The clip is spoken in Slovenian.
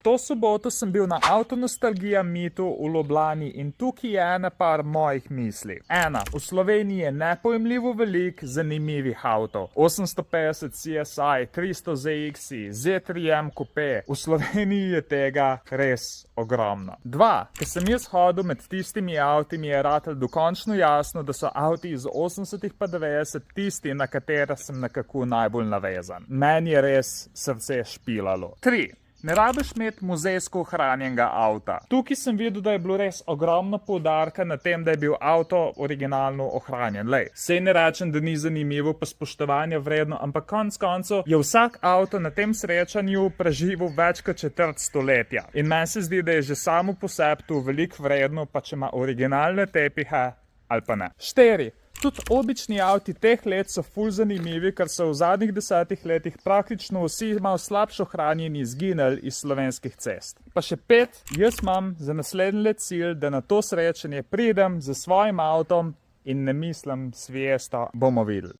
To soboto sem bil na Avtonostalgija Meetu v Ljubljani in tukaj je ena par mojih misli. Ena, v Sloveniji je nepojmljivo velik zanimivih avtov. 850 CSI, 300 ZX, Z3M Coupe. V Sloveniji je tega res ogromno. Dva, ker sem jaz hodil med tistimi avti, mi je ratel dokončno jasno, da so avti iz 80-ih pa 90 tisti, na katera sem nekako najbolj navezan. Meni je res srce špilalo. 3. Ne rabiš imeti muzejsko ohranjenega avta. Tukaj sem videl, da je bilo res ogromno poudarka na tem, da je bil avto originalno ohranjen. Lej, sej ne rečem, da ni zanimivo pa spoštovanja vredno, ampak konec koncev je vsak avto na tem srečanju preživel več kot četrt stoletja. In meni se zdi, da je že samo po sebi tu veliko vredno, pa če ima originalne tepihe ali pa ne. 4. Tudi obični avti teh let so ful zanimivi, ker so v zadnjih 10 letih praktično vsi malo slabšo hranjeni izginili iz slovenskih cest. Pa še 5, jaz imam za naslednji let cilj, da na to srečanje pridem z svojim avtom in ne mislim s Fiesto, bomo videli.